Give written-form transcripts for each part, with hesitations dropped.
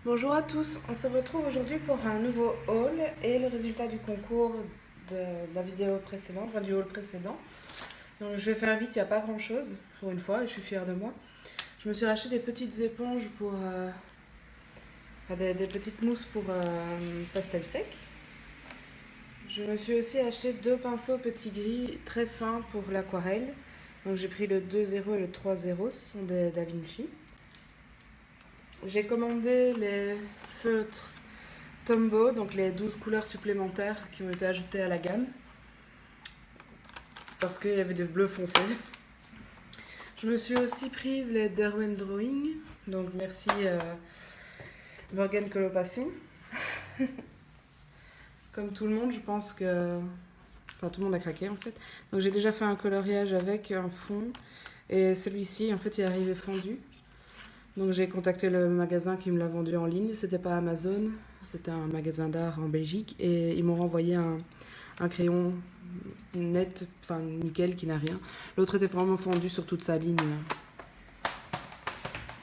Bonjour à tous, on se retrouve aujourd'hui pour un nouveau haul et le résultat du concours de la vidéo précédente, enfin du haul précédent. Donc je vais faire vite, il n'y a pas grand chose pour une fois et je suis fière de moi. Je me suis racheté des petites éponges pour. Enfin, des petites mousses pour pastel sec. Je me suis aussi acheté deux pinceaux petits gris très fins pour l'aquarelle. Donc j'ai pris le 2.0 et le 3.0, ce sont des Da Vinci. J'ai commandé les feutres Tombow, donc les 12 couleurs supplémentaires qui ont été ajoutées à la gamme, parce qu'il y avait des bleus foncés. Je me suis aussi prise les Derwent Drawing, donc merci Morgane Coloration. Comme tout le monde, je pense que. Enfin, tout le monde a craqué en fait. Donc j'ai déjà fait un coloriage avec un fond, et celui-ci en fait il est arrivé fondu. Donc j'ai contacté le magasin qui me l'a vendu en ligne, c'était pas Amazon, c'était un magasin d'art en Belgique, et ils m'ont renvoyé un crayon net, enfin nickel, qui n'a rien. L'autre était vraiment fondu sur toute sa ligne.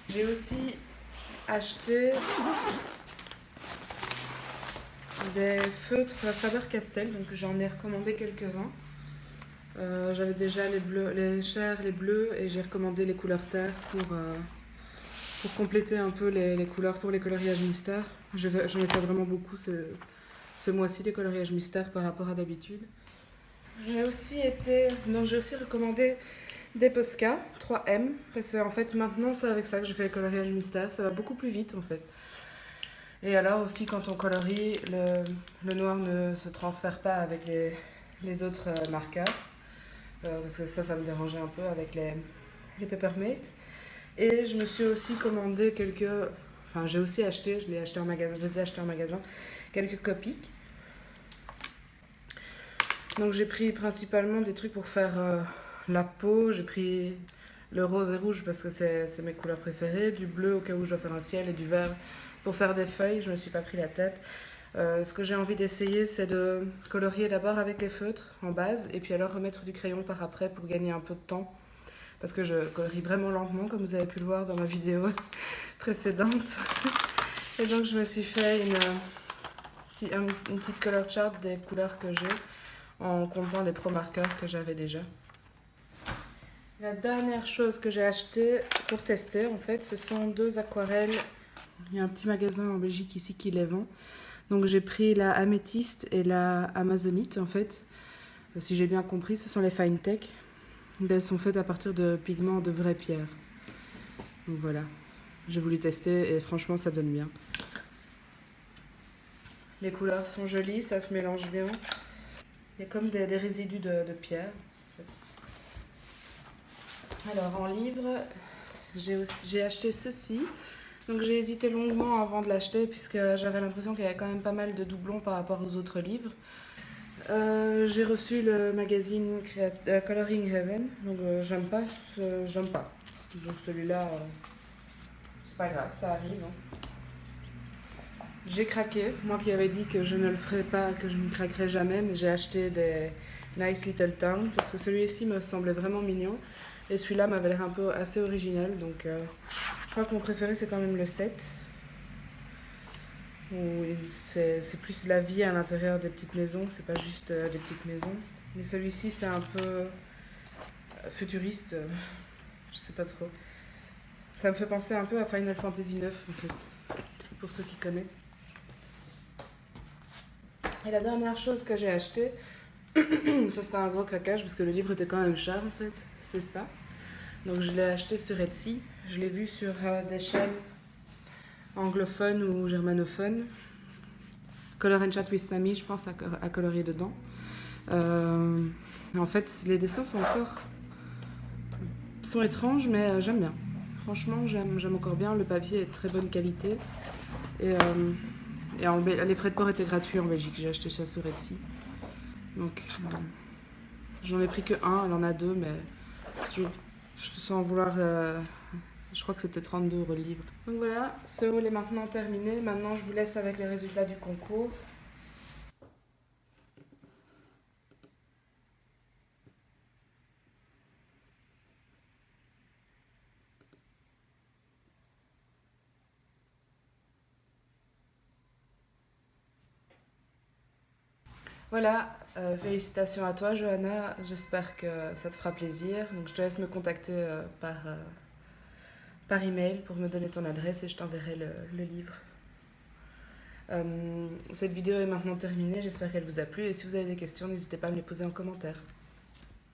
J'ai aussi acheté des feutres Faber-Castell, donc j'en ai recommandé quelques-uns. J'avais déjà les bleus, les chairs, les bleus, et j'ai recommandé les couleurs terre pour compléter un peu les couleurs pour les coloriages mystères. J'en ai fait vraiment beaucoup ce mois-ci, les coloriages mystères par rapport à d'habitude. J'ai aussi recommandé des Posca 3M, parce qu'en fait maintenant c'est avec ça que je fais les coloriages mystères, ça va beaucoup plus vite en fait. Et alors aussi quand on colorie, le noir ne se transfère pas avec les autres marqueurs, parce que ça me dérangeait un peu avec les Peppermate. Et je me suis aussi commandé enfin j'ai aussi acheté, je les ai achetés en magasin, quelques Copics. Donc j'ai pris principalement des trucs pour faire la peau. J'ai pris le rose et rouge parce que c'est mes couleurs préférées, du bleu au cas où je dois faire un ciel et du vert pour faire des feuilles. Je me suis pas pris la tête. Ce que j'ai envie d'essayer, c'est de colorier d'abord avec les feutres en base et puis alors remettre du crayon par après pour gagner un peu de temps. Parce que je colorie vraiment lentement, comme vous avez pu le voir dans ma vidéo précédente. Et donc je me suis fait une petite color chart des couleurs que j'ai en comptant les pro marqueurs que j'avais déjà. La dernière chose que j'ai acheté pour tester, en fait, ce sont deux aquarelles. Il y a un petit magasin en Belgique ici qui les vend. Donc j'ai pris la améthyste et la amazonite, en fait. Si j'ai bien compris, ce sont les Fine Tech. Elles sont faites à partir de pigments de vraie pierre. Donc voilà, j'ai voulu tester et franchement ça donne bien. Les couleurs sont jolies, ça se mélange bien. Il y a comme des résidus de pierre. Alors en livre, j'ai acheté ceci. Donc j'ai hésité longuement avant de l'acheter puisque j'avais l'impression qu'il y avait quand même pas mal de doublons par rapport aux autres livres. J'ai reçu le magazine Coloring Heaven, donc j'aime pas. Donc celui-là, c'est pas grave, ça arrive. Hein. J'ai craqué, moi qui avais dit que je ne le ferais pas, que je ne craquerais jamais, mais j'ai acheté des Nice Little Town parce que celui-ci me semblait vraiment mignon et celui-là m'avait l'air un peu assez original, donc je crois que mon préféré c'est quand même le 7 où c'est plus la vie à l'intérieur des petites maisons, c'est pas juste des petites maisons. Mais celui-ci c'est un peu futuriste, je sais pas trop. Ça me fait penser un peu à Final Fantasy 9 en fait, pour ceux qui connaissent. Et la dernière chose que j'ai acheté, ça c'était un gros craquage parce que le livre était quand même cher en fait, c'est ça. Donc je l'ai acheté sur Etsy, je l'ai vu sur des chaînes anglophones ou germanophones. Color and Chat with Sammy, je pense, à colorier dedans. En fait, les dessins sont étranges, mais j'aime bien. Franchement, j'aime encore bien. Le papier est de très bonne qualité. Et, les frais de port étaient gratuits en Belgique. J'ai acheté ça sur Etsy. Donc, j'en ai pris que un. Elle en a deux, mais sans vouloir. Je crois que c'était 32 € le livre. Donc voilà, ce haul est maintenant terminé. Maintenant, je vous laisse avec les résultats du concours. Voilà, félicitations à toi Johanna, j'espère que ça te fera plaisir. Donc je te laisse me contacter par email pour me donner ton adresse et je t'enverrai le livre. Cette vidéo est maintenant terminée, j'espère qu'elle vous a plu et si vous avez des questions, n'hésitez pas à me les poser en commentaire.